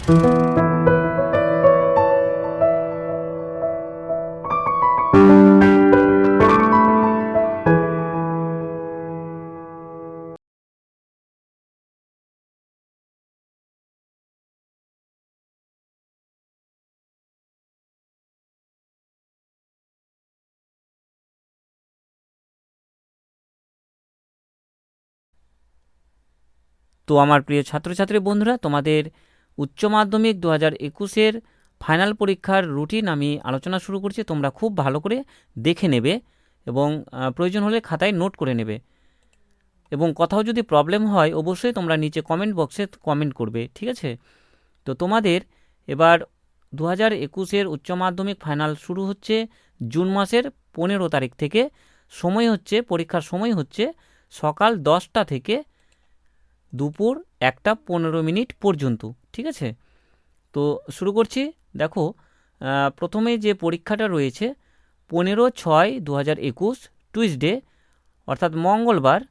তো আমার প্রিয় ছাত্রছাত্রী বন্ধুরা, তোমাদের উচ্চ মাধ্যমিক 2021-এর ফাইনাল পরীক্ষার রুটিন আমি আলোচনা শুরু করছি। তোমরা খুব ভালো করে দেখে নেবে এবং প্রয়োজন হলে খাতায় নোট করে নেবে, এবং কোথাও যদি প্রবলেম হয় অবশ্যই তোমরা নিচে কমেন্ট বক্সে কমেন্ট করবে, ঠিক আছে? তো তোমাদের এবার 2021-এর উচ্চ মাধ্যমিক ফাইনাল শুরু হচ্ছে জুন মাসের 15 তারিখ থেকে। সময় হচ্ছে, পরীক্ষার সময় হচ্ছে সকাল 10টা থেকে দুপুর 1:15 পর্যন্ত, ঠিক আছে? তো শুরু করছি। দেখো, প্রথমে যে পরীক্ষাটা রয়েছে 15/6/2021 টুইসডে অর্থাৎ মঙ্গলবার,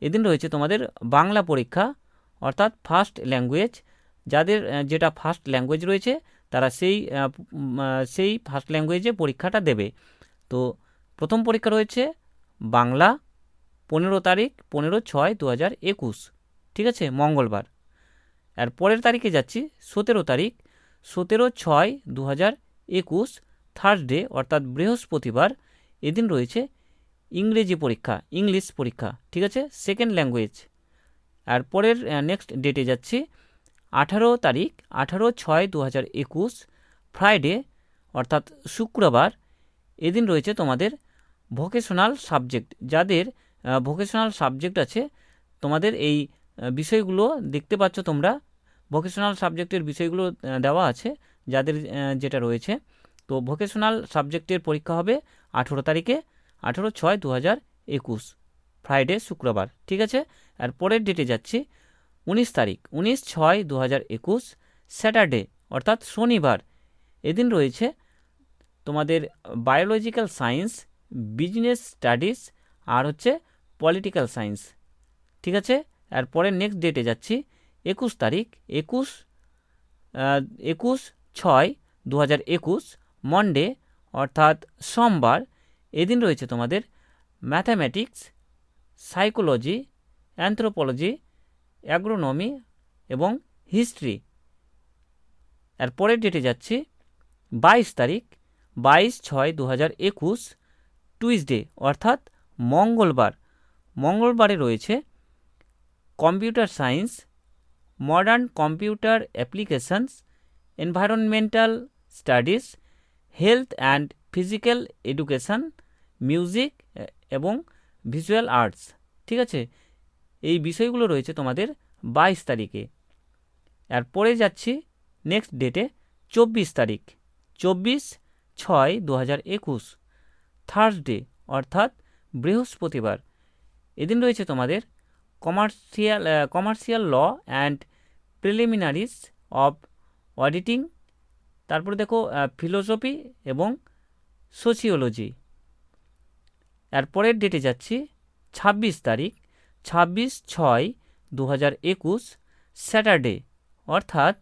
এদিন রয়েছে তোমাদের বাংলা পরীক্ষা অর্থাৎ ফার্স্ট ল্যাঙ্গুয়েজ। যাদের যেটা ফার্স্ট ল্যাঙ্গুয়েজ রয়েছে তারা সেই ফার্স্ট ল্যাঙ্গুয়েজে পরীক্ষাটা দেবে। তো প্রথম পরীক্ষা রয়েছে বাংলা, 15 তারিখ 15/6/2021, ঠিক আছে, মঙ্গলবার। আর পরের তারিখে যাচ্ছি 17 তারিখ 17/6/2021 থার্সডে অর্থাৎ বৃহস্পতিবার। এদিন রয়েছে ইংরেজি পরীক্ষা, ইংলিশ পরীক্ষা, ঠিক আছে, সেকেন্ড ল্যাঙ্গুয়েজ। আর পরের নেক্সট ডেটে যাচ্ছি 18 তারিখ 18/6/2021 ফ্রাইডে অর্থাৎ শুক্রবার। এদিন রয়েছে তোমাদের ভোকেশনাল সাবজেক্ট। যাদের ভোকেশনাল সাবজেক্ট আছে তোমাদের এই বিষয়গুলো দেখতে পাচ্ছ তোমরা, ভোকেশনাল সাবজেক্টের বিষয়গুলো দেওয়া আছে যাদের যেটা রয়েছে। তো ভোকেশনাল সাবজেক্টের পরীক্ষা হবে 18 তারিখে 18/6/2021 ফ্রাইডে শুক্রবার, ঠিক আছে। আর পরের ডেটে যাচ্ছি 19 তারিখ 19/6/2021 স্যাটারডে অর্থাৎ শনিবার। এদিন রয়েছে তোমাদের বায়োলজিক্যাল সায়েন্স, বিজনেস স্টাডিজ আর হচ্ছে পলিটিক্যাল সায়েন্স, ঠিক আছে। আর পরের নেক্সট ডেটে যাচ্ছি 21 তারিখ 21/6/2021 মন্ডে অর্থাৎ সোমবার। এদিন রয়েছে তোমাদের ম্যাথামেটিক্স, সাইকোলজি, অ্যানথ্রোপোলজি, অ্যাগ্রোনমি এবং হিস্ট্রি। আর পরের ডেটে যাচ্ছি 22 তারিখ 22/6/2021 টুইসডে অর্থাৎ মঙ্গলবার। মঙ্গলবারে রয়েছে computer science, modern computer applications, environmental studies, health and physical education, music এবং ভিজুয়াল আর্টস, ঠিক আছে। এই বিষয়গুলো রয়েছে তোমাদের 22 তারিখে। আর পরে যাচ্ছি নেক্সট ডেটে 24 তারিখ 24/6/2021 থার্সডে অর্থাৎ বৃহস্পতিবার। এদিন রয়েছে তোমাদের commercial law and preliminaries of auditing, তারপরে দেখো ফিলোসফি এবং সোশিওলজি। আর পরের ডেটে যাচ্ছি 26 তারিখ 26/6/2021 স্যাটারডে অর্থাৎ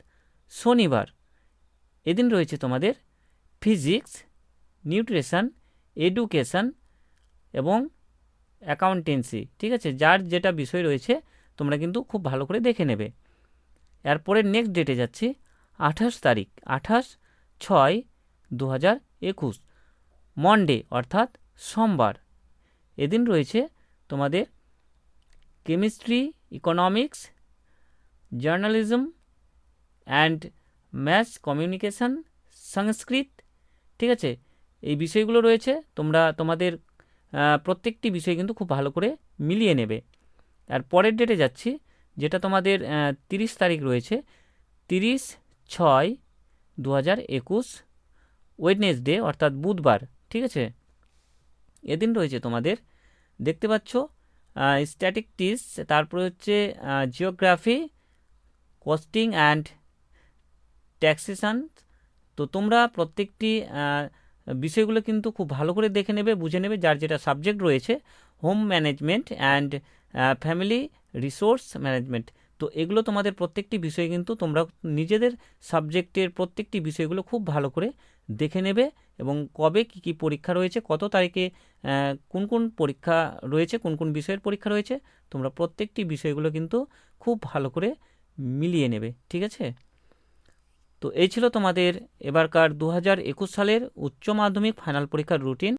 শনিবার। এদিন রয়েছে তোমাদের ফিজিক্স, নিউট্রিশন, এডুকেশন এবং অ্যাকাউন্টেন্সি, ঠিক আছে। যার যেটা বিষয় রয়েছে তোমরা কিন্তু খুব ভালো করে দেখে নেবে। এরপরে নেক্সট ডেটে যাচ্ছি 28 তারিখ 28/6/2021 মন্ডে অর্থাৎ সোমবার। এদিন রয়েছে তোমাদের chemistry, economics, journalism and mass communication, Sanskrit, ঠিক আছে। এই বিষয়গুলো রয়েছে, তোমরা তোমাদের প্রত্যেকটি বিষয় কিন্তু খুব ভালো করে মিলিয়ে নেবে। আর পরের ডেটে যাচ্ছি যেটা তোমাদের 30 তারিখ রয়েছে 30/6/2021 ওয়েডনেসডে অর্থাৎ বুধবার, ঠিক আছে। এদিন রয়েছে তোমাদের দেখতে পাচ্ছ স্ট্যাটিস্টিক্স, তারপরে হচ্ছে জিওগ্রাফি, কস্টিং অ্যান্ড ট্যাক্সেশন। তো তোমরা প্রত্যেকটি বিষয়গুলো কিন্তু খুব ভালো করে দেখে নেবে, বুঝে নেবে যার যেটা সাবজেক্ট রয়েছে। Home management and family resource management, তো এগুলো তোমাদের প্রত্যেকটি বিষয় কিন্তু তোমরা নিজেদের সাবজেক্টের প্রত্যেকটি বিষয়গুলো খুব ভালো করে দেখে নেবে এবং কবে কী কী পরীক্ষা রয়েছে, কত তারিখে কোন কোন পরীক্ষা রয়েছে, কোন কোন বিষয়ের পরীক্ষা রয়েছে, তোমরা প্রত্যেকটি বিষয়গুলো কিন্তু খুব ভালো করে মিলিয়ে নেবে। ঠিক আছে, তো এই ছিল তোমাদের এবারকার 2021 সালের উচ্চ মাধ্যমিক ফাইনাল পরীক্ষার রুটিন।